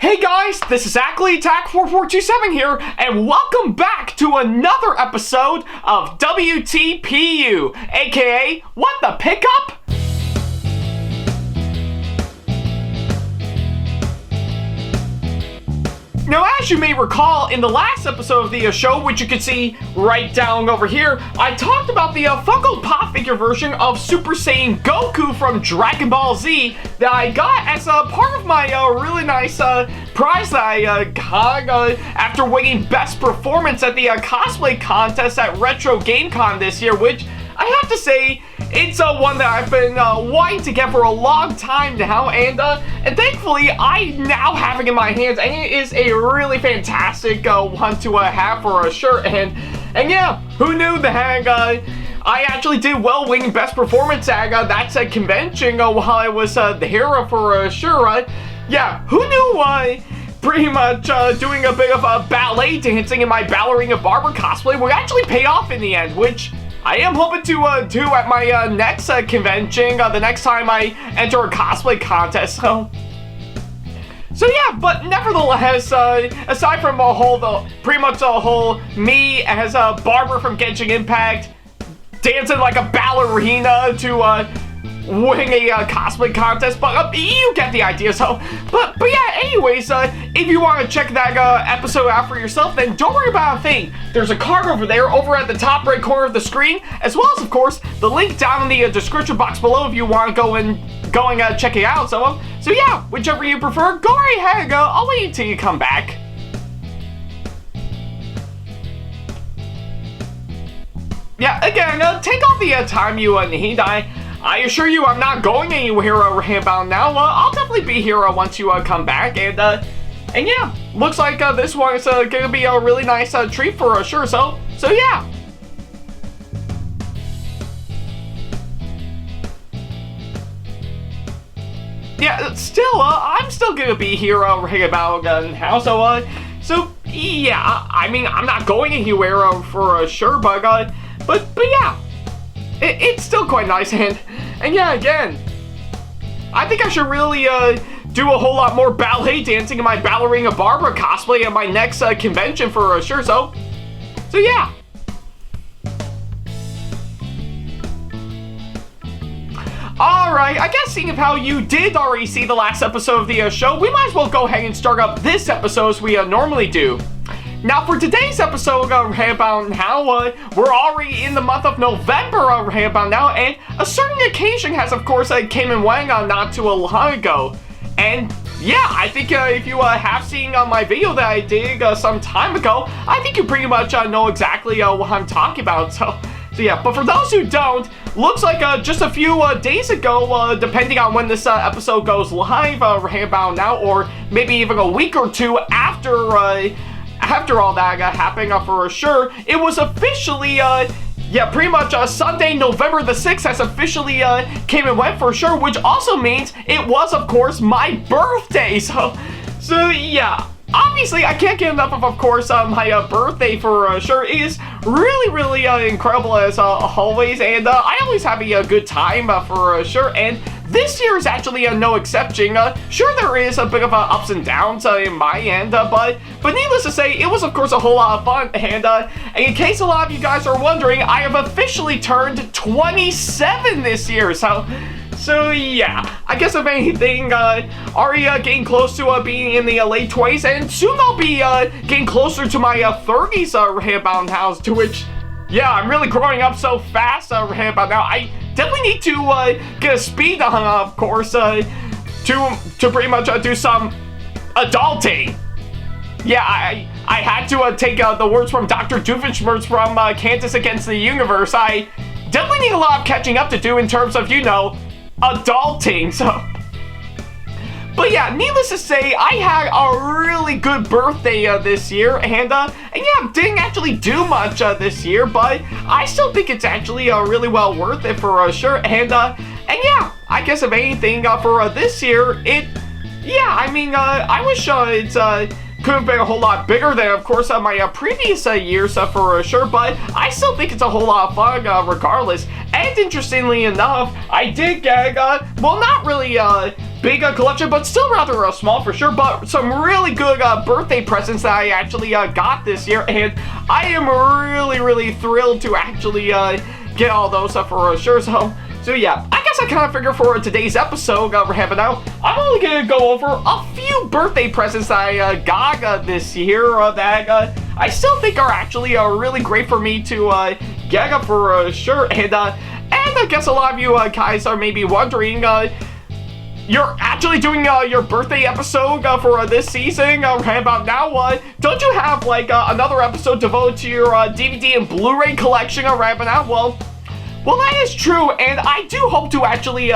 Hey guys, this is Ackley, Attack4427 here, and welcome back to another episode of WTPU, aka What the Pickup? Now, as you may recall, in the last episode of the show, which you can see right down over here, I talked about the Funko Pop figure version of Super Saiyan Goku from Dragon Ball Z that I got as a part of my really nice prize that I got after winning Best Performance at the cosplay contest at Retro Game Con this year, which I have to say, it's one that I've been wanting to get for a long time now, and thankfully I now have it in my hands, and it is a really fantastic one to have for a shirt. And yeah, who knew the heck I actually did well winning Best Performance at that convention while I was there for sure. Yeah, who knew pretty much doing a bit of ballet dancing in my ballerina barber cosplay would actually pay off in the end, which I am hoping to do at my next convention, the next time I enter a cosplay contest. So yeah, but nevertheless, aside from pretty much the whole me as a barber from Genshin Impact dancing like a ballerina to winning a cosplay contest, but you get the idea. So, but yeah, anyways, if you want to check that episode out for yourself, then don't worry about a thing. There's a card over there, over at the top right corner of the screen, as well as, of course, the link down in the description box below if you want to go and check it out. So yeah, whichever you prefer, go right ahead. I'll wait until you come back. Yeah, again, take all the time you need. I assure you I'm not going anywhere right about now. I'll definitely be here once you come back, and yeah, looks like this one is gonna be a really nice treat for sure. So yeah. Yeah, still, I'm still gonna be here right about now. So yeah, I mean, I'm not going anywhere for sure, but yeah. It's still quite nice, and yeah, again, I think I should really do a whole lot more ballet dancing in my ballerina barber cosplay at my next convention for sure. So yeah. Alright, I guess seeing how you did already see the last episode of the show, we might as well go ahead and start up this episode as we normally do. Now, for today's episode right about now, we're already in the month of November right about now, and a certain occasion has, of course, came and went not too long ago. And yeah, I think if you have seen my video that I did some time ago, I think you pretty much know exactly what I'm talking about. So yeah, but for those who don't, looks like just a few days ago, depending on when this episode goes live right about now, or maybe even a week or two after all that happened for sure, it was officially, yeah, pretty much Sunday, November the 6th has officially came and went for sure, which also means it was, of course, my birthday. So yeah, obviously I can't get enough of course, my birthday for sure. It is really incredible as always, and I always have a good time for sure, and this year is actually no exception. Sure, there is a bit of ups and downs in my end, but needless to say, it was of course a whole lot of fun. And in case a lot of you guys are wondering, I have officially turned 27 this year. So yeah, I guess if anything, already getting close to being in the late 20s, and soon I'll be getting closer to my 30s right about now, to which, yeah, I'm really growing up so fast right about now. I definitely need to get a speed on, of course, to pretty much do some adulting. Yeah, I had to take the words from Dr. Doofenshmirtz from Kansas Against the Universe. I definitely need a lot of catching up to do in terms of, you know, adulting. So, but yeah, needless to say, I had a really good birthday this year, and yeah, didn't actually do much this year, but I still think it's actually really well worth it for sure. And yeah, I guess if anything for this year, yeah, I mean, I wish it's could have been a whole lot bigger than, of course, my previous years for sure, but I still think it's a whole lot of fun regardless. And interestingly enough, I did get, well, not really big collection, but still rather small for sure, but some really good birthday presents that I actually got this year, and I am really thrilled to actually get all those for sure. So yeah, I guess I kind of figure for today's episode we're having out, I'm only going to go over a few birthday presents that I got this year that I still think are actually really great for me to get for sure. And I guess a lot of you guys are maybe wondering, you're actually doing your birthday episode for this season right about now. Don't you have like another episode devoted to your DVD and Blu-ray collection right about now? Well, that is true, and I do hope to actually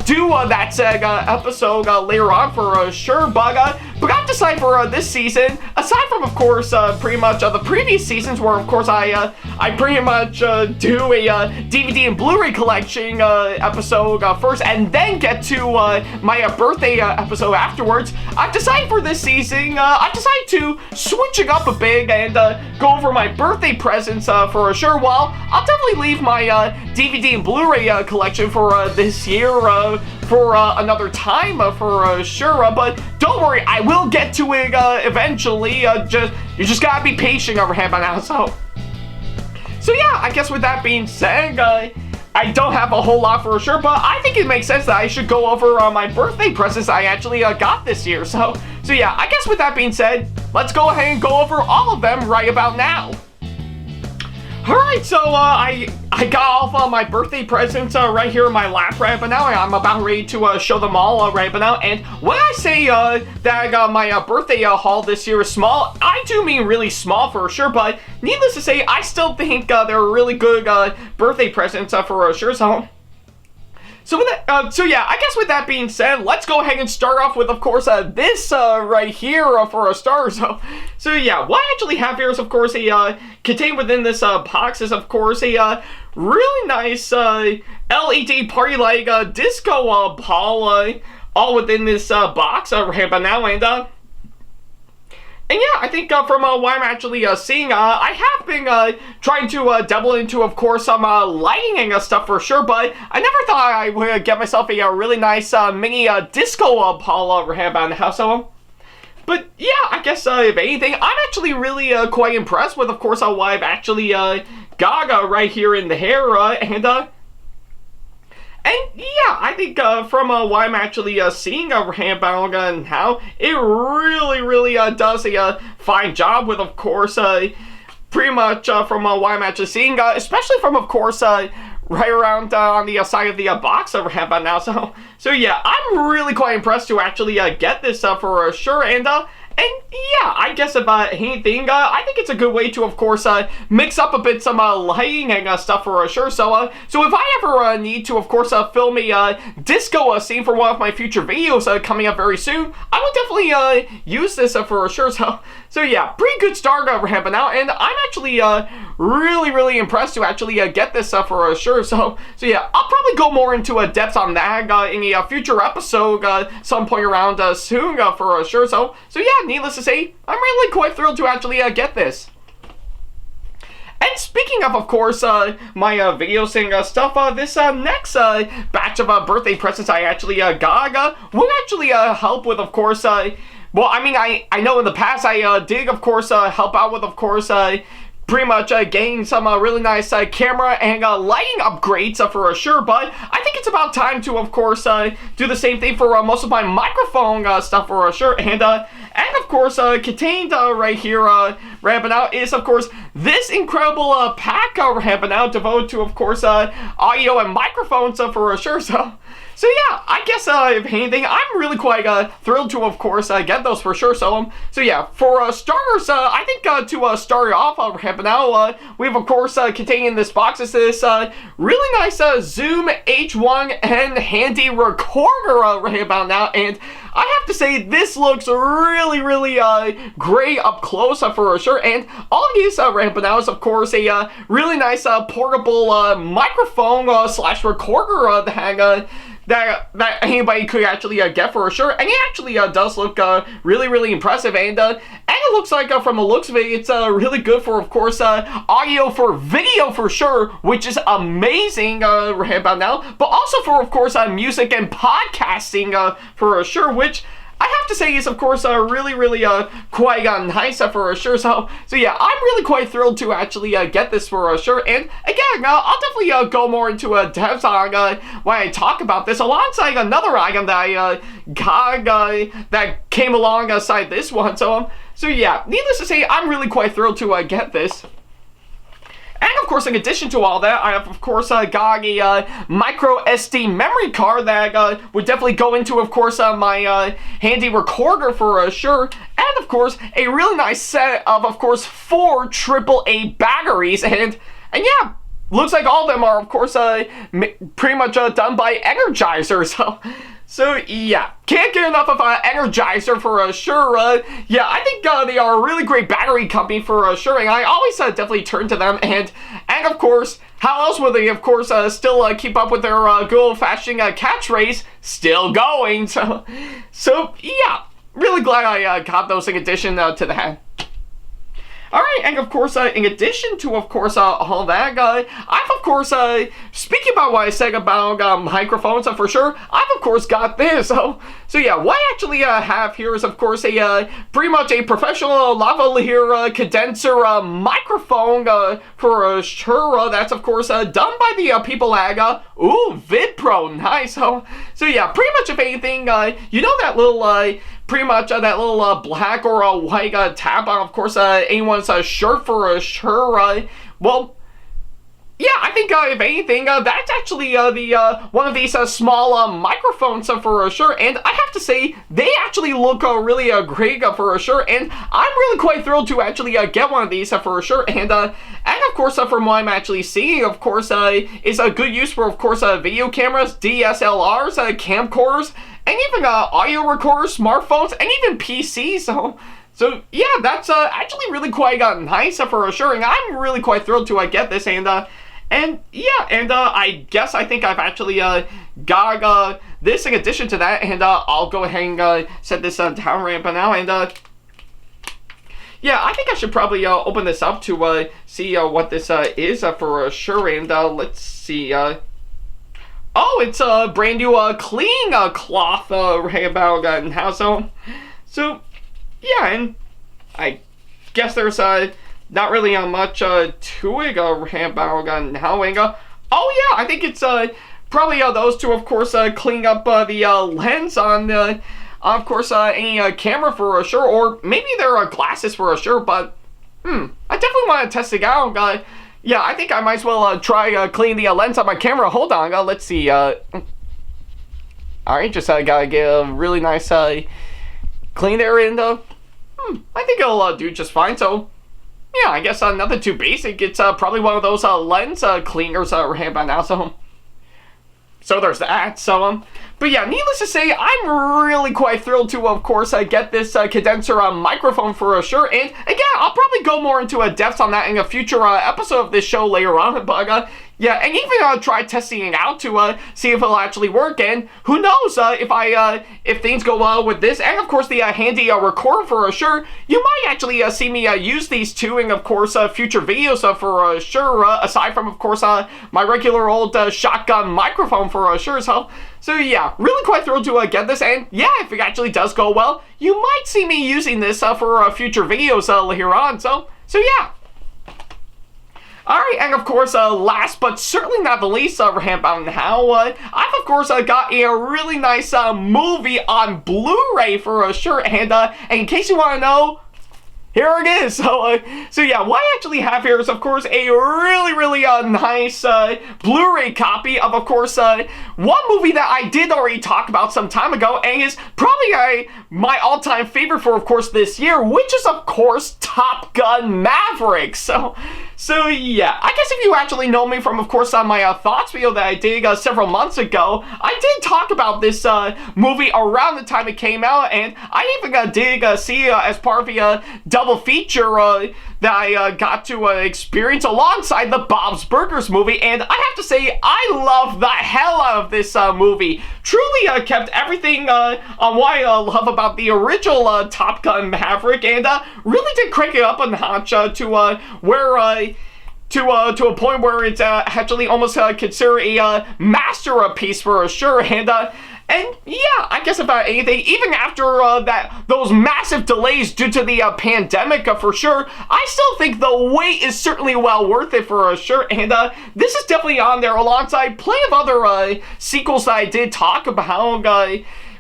do that episode later on for sure, but I've decided for this season, aside from, of course, pretty much the previous seasons where, of course, I pretty much do a DVD and Blu-ray collection episode first and then get to my birthday episode afterwards, I've decided for this season, I've decided to switch it up a bit and go over my birthday presents for sure. While I'll definitely leave my DVD and Blu-ray collection for this year for another time for sure, but don't worry, I will get to it eventually. You just gotta be patient over here by now. So yeah, I guess with that being said, I don't have a whole lot for sure, but I think it makes sense that I should go over my birthday presents I actually got this year. So yeah, I guess with that being said, let's go ahead and go over all of them right about now. Alright, so I got all my birthday presents right here in my lap right about now, and I'm about ready to show them all right about now. And when I say that I got my birthday haul this year is small, I do mean really small for sure, but needless to say, I still think they're really good birthday presents for sure. So yeah, I guess with that being said, let's go ahead and start off with, of course, this right here for a start. So yeah, what I actually have here is, of course, contained within this box is, of course, a really nice LED party light disco ball, all within this box right about now. And yeah, I think from what I'm actually seeing, I have been trying to dabble into, of course, some lighting and stuff for sure, but I never thought I would get myself a really nice mini disco ball over here about now. But yeah, I guess if anything, I'm actually really quite impressed with, of course, what I've actually got right here in the hair, and yeah, I think from what I'm actually seeing over here and how it really does a fine job with, of course, pretty much from what I'm actually seeing, especially from, of course, right around on the side of the box over here now. So yeah, I'm really quite impressed to actually get this for sure. And yeah, I guess if anything, I think it's a good way to, of course, mix up a bit some lighting and stuff for sure. So if I ever need to, of course, film a disco scene for one of my future videos coming up very soon, I would definitely use this for sure. So yeah, pretty good start over here now, and I'm actually really impressed to actually get this for sure. So yeah, I'll probably go more into depth on that in a future episode some point around soon for sure. So yeah, needless to say, I'm really quite thrilled to actually get this. And speaking of course, my videos and stuff, this next batch of birthday presents I actually got will actually help with, of course, well, I mean, I know in the past I did, of course, help out with, of course, pretty much getting some really nice camera and lighting upgrades for sure, but I think it's about time to, of course, do the same thing for most of my microphone stuff for sure. And of course, contained right here, right now, is, of course, this incredible pack right now devoted to, of course, audio and microphones for sure. So yeah, I guess if anything, I'm really quite thrilled to, of course, get those for sure. So yeah, for starters, I think to start off right now, we have, of course, containing in this box is this really nice Zoom H1N handy recorder right about now, and I have to say this looks really great up close for sure. And all it is right about now is, of course, a really nice portable microphone slash recorder that that anybody could actually get for sure. And it actually does look really, really impressive. And it looks like from the looks of it, it's really good for, of course, audio for video for sure, which is amazing right about now. But also for, of course, music and podcasting for sure, which I have to say is, of course, really, really quite nice for sure. So yeah, I'm really quite thrilled to actually get this for sure. And again, I'll definitely go more into depth on when I talk about this, alongside another item that I got that came alongside this one. So yeah, needless to say, I'm really quite thrilled to get this. And of course, in addition to all that, I have, of course, got a micro SD memory card that would definitely go into, of course, my handy recorder for sure. And of course, a really nice set of course, 4 AAA batteries. And yeah, looks like all of them are, of course, pretty much done by Energizer. So yeah, can't get enough of Energizer for sure. Yeah, I think they are a really great battery company for sure, and I always definitely turn to them. And of course, how else would they, of course, still keep up with their good old-fashioned catchphrase, still going? So yeah, really glad I got those in addition to that. Alright, and of course, in addition to, of course, all that, I've, of course, speaking about what I said about microphones, for sure, I've, of course, got this. So yeah, what I actually have here is, of course, pretty much a professional lavalier condenser microphone for sure. That's, of course, done by the people at, VidPro. Nice. So yeah, pretty much, if anything, you know that little, pretty much that little black or white tab on, of course, anyone's shirt for sure. Well, yeah, I think if anything, that's actually the one of these small microphones for sure. And I have to say, they actually look really great for sure. And I'm really quite thrilled to actually get one of these for sure. And of course, from what I'm actually seeing, of course, is a good use for, of course, video cameras, DSLRs, camcorders, and even audio recorders, smartphones, and even PCs. So yeah, that's actually really quite nice for sure, and I'm really quite thrilled to get this. And yeah, and I guess I think I've actually got this in addition to that, and I'll go ahead and set this down right about now. And yeah, I think I should probably open this up to see what this is for sure. And let's see. Oh, it's a brand new clean cloth right about now. So yeah, and I guess there's not really much to it right about now. And oh yeah, I think it's probably those two, of course, cleaning up the lens on of course any camera for sure, or maybe they're glasses for sure. But I definitely want to test it out. Yeah, I think I might as well try cleaning the lens on my camera. Hold on, let's see. Alright, just gotta get a really nice clean there, and I think it'll do just fine. So yeah, I guess nothing too basic. It's probably one of those lens cleaners right by now. So there's that. But yeah, needless to say, I'm really quite thrilled to, of course, get this condenser microphone for sure. And again, I'll probably go more into depth on that in a future episode of this show later on. But yeah, and even try testing it out to see if it'll actually work. And who knows if things go well with this, and of course the handy recorder for sure, you might actually see me use these two in, of course, future videos for sure. Aside from, of course, my regular old shotgun microphone for sure. So yeah, really quite thrilled to get this, and yeah, if it actually does go well, you might see me using this for future videos later on. So yeah. Alright, and of course, last but certainly not the least, about now, I've of course got a really nice movie on Blu-ray for sure, and in case you want to know, here it is. So yeah, what I actually have here is, of course, a really nice Blu-ray copy of course, one movie that I did already talk about some time ago, and is probably my all-time favorite for, of course, this year, which is, of course, Top Gun Maverick. So yeah, I guess if you actually know me from, of course, my thoughts video that I did several months ago, I did talk about this movie around the time it came out, and I even did see as part of the double feature that I got to experience alongside the Bob's Burgers movie, and I have to say, I love the hell out of this movie. Truly kept everything on what I love about the original Top Gun Maverick, and really did crank it up a notch to where to a point where it's actually almost considered a masterpiece for sure. And yeah, I guess about anything, even after those massive delays due to the pandemic for sure, I still think the wait is certainly well worth it for sure. And this is definitely on there alongside plenty of other sequels that I did talk about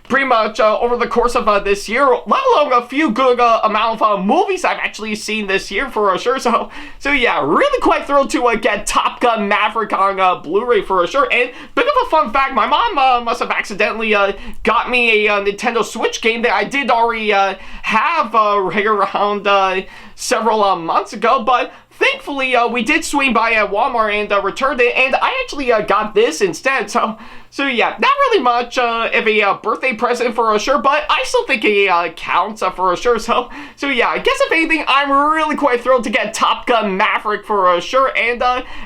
pretty much over the course of this year, let alone a few good amount of movies I've actually seen this year for sure. So yeah, really quite thrilled to get Top Gun Maverick on Blu-ray for sure. And bit of a fun fact, my mom must have accidentally got me a Nintendo Switch game that I did already have right around several months ago, but thankfully, we did swing by at Walmart and returned it, and I actually got this instead. So yeah, not really much of a birthday present for sure, but I still think it counts for sure. So yeah, I guess if anything, I'm really quite thrilled to get Top Gun Maverick for sure, and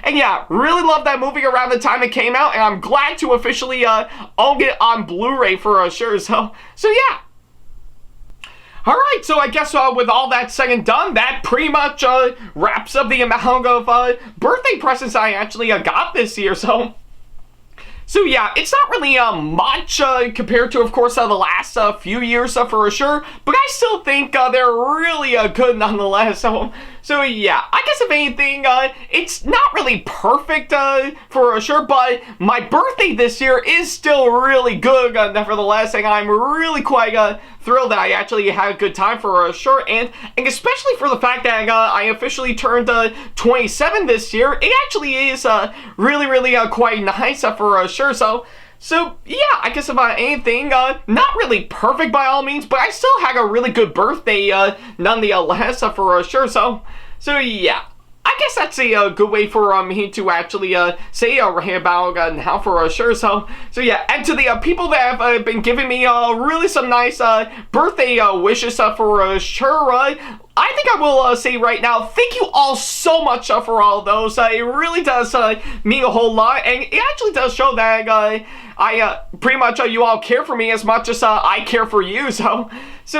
yeah, really loved that movie around the time it came out, and I'm glad to officially own it on Blu-ray for sure. So yeah. Alright, so I guess with all that said and done, that pretty much wraps up the amount of birthday presents I actually got this year. So yeah, it's not really much compared to, of course, the last few years for sure, but I still think they're really good nonetheless. So yeah, I guess if anything, it's not really perfect for sure, but my birthday this year is still really good nevertheless, and I'm really quite thrilled that I actually had a good time for sure, and especially for the fact that I officially turned 27 this year. It actually is really quite nice for sure. So yeah, I guess about anything, not really perfect by all means, but I still had a really good birthday nonetheless for sure. So yeah, I guess that's a good way for me to actually say right about now for sure. So yeah, and to the people that have been giving me really some nice birthday wishes for sure. I think I will say right now, thank you all so much for all those. It really does mean a whole lot, and it actually does show that I pretty much you all care for me as much as I care for you. So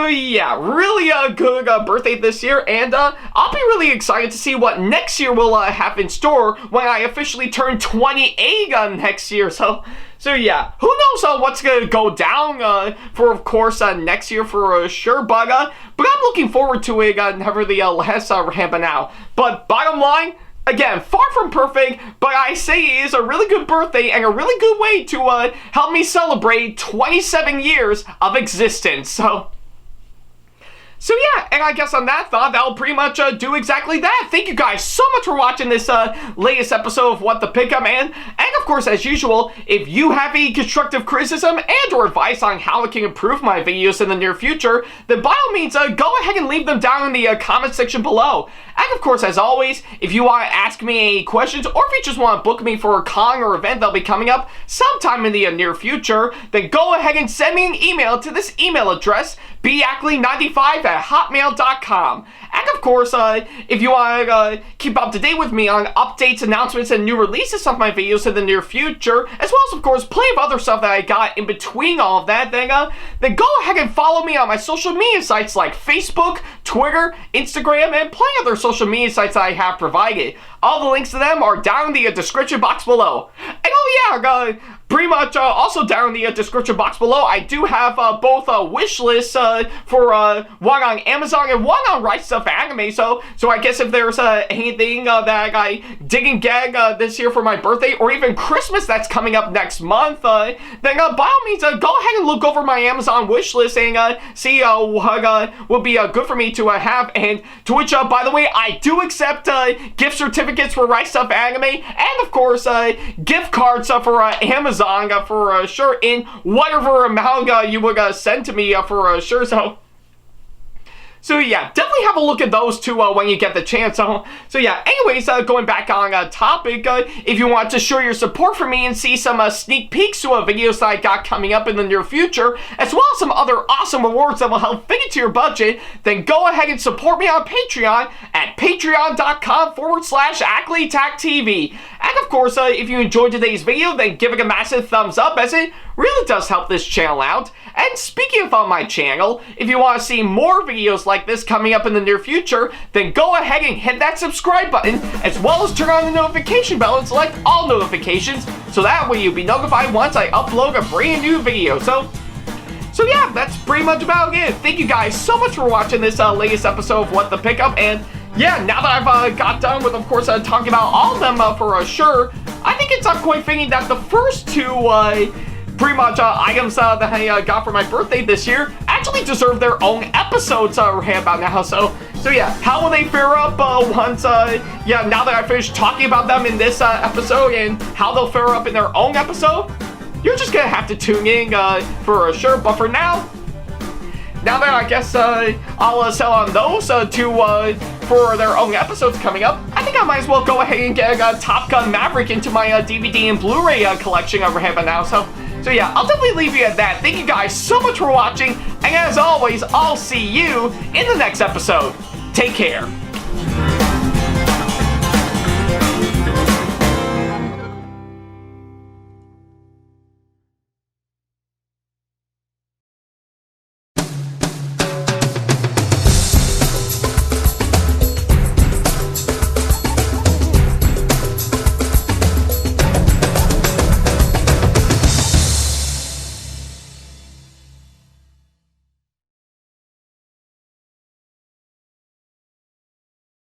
yeah, really good birthday this year, and I'll be really excited to see what next year will have in store when I officially turn 28 next year. So yeah, who knows what's gonna go down for, of course, next year for sure, but I'm looking forward to it nevertheless right now. But bottom line, again, far from perfect, but I say it is a really good birthday and a really good way to help me celebrate 27 years of existence. So yeah, and I guess on that thought, that'll pretty much do exactly that. Thank you guys so much for watching this latest episode of What the Pickup Man. And of course, as usual, if you have any constructive criticism and or advice on how I can improve my videos in the near future, then by all means, go ahead and leave them down in the comment section below. And of course, as always, if you want to ask me any questions, or if you just want to book me for a con or event that'll be coming up sometime in the near future, then go ahead and send me an email to this email address, backley95@hotmail.com. And of course, if you want to keep up to date with me on updates, announcements, and new releases of my videos in the near future, as well as, of course, plenty of other stuff that I got in between all of that, then go ahead and follow me on my social media sites like Facebook, Twitter, Instagram, and plenty of other social media sites that I have provided. All the links to them are down in the description box below. And oh yeah, pretty much also down in the description box below, I do have both wish lists for one on Amazon and one on Right Stuff Anime. So I guess if there's anything that I didn't get this year for my birthday, or even Christmas that's coming up next month, then by all means, go ahead and look over my Amazon wish list and see what would be good for me to have. And to which, by the way, I do accept gift certificates for Right Stuff Anime, and of course, gift cards for Amazon for sure, in whatever amount you would send to me for sure. So yeah, definitely have a look at those two when you get the chance. So yeah, anyways, going back on topic, if you want to show your support for me and see some sneak peeks to videos that I got coming up in the near future, as well as some other awesome rewards that will help fit into your budget, then go ahead and support me on Patreon at patreon.com/AckleyTACTV. And of course, if you enjoyed today's video, then give it a massive thumbs up, as it really does help this channel out. And speaking of my channel, if you want to see more videos like this coming up in the near future, then go ahead and hit that subscribe button, as well as turn on the notification bell and select all notifications, so that way you'll be notified once I upload a brand new video. So yeah, that's pretty much about it. Thank you guys so much for watching this latest episode of What the Pickup, and yeah, now that I've got done with, of course, talking about all of them for sure, I think it's quite fitting that the first two pretty much items that I got for my birthday this year actually deserve their own episodes right about now. So yeah, how will they fare up once, yeah, now that I finished talking about them in this episode, and how they'll fare up in their own episode? You're just gonna have to tune in for sure. But for now that I guess I'll sell on those two for their own episodes coming up, I think I might as well go ahead and get Top Gun Maverick into my DVD and Blu-ray collection over here by now. So yeah, I'll definitely leave you at that. Thank you guys so much for watching, and as always, I'll see you in the next episode. Take care.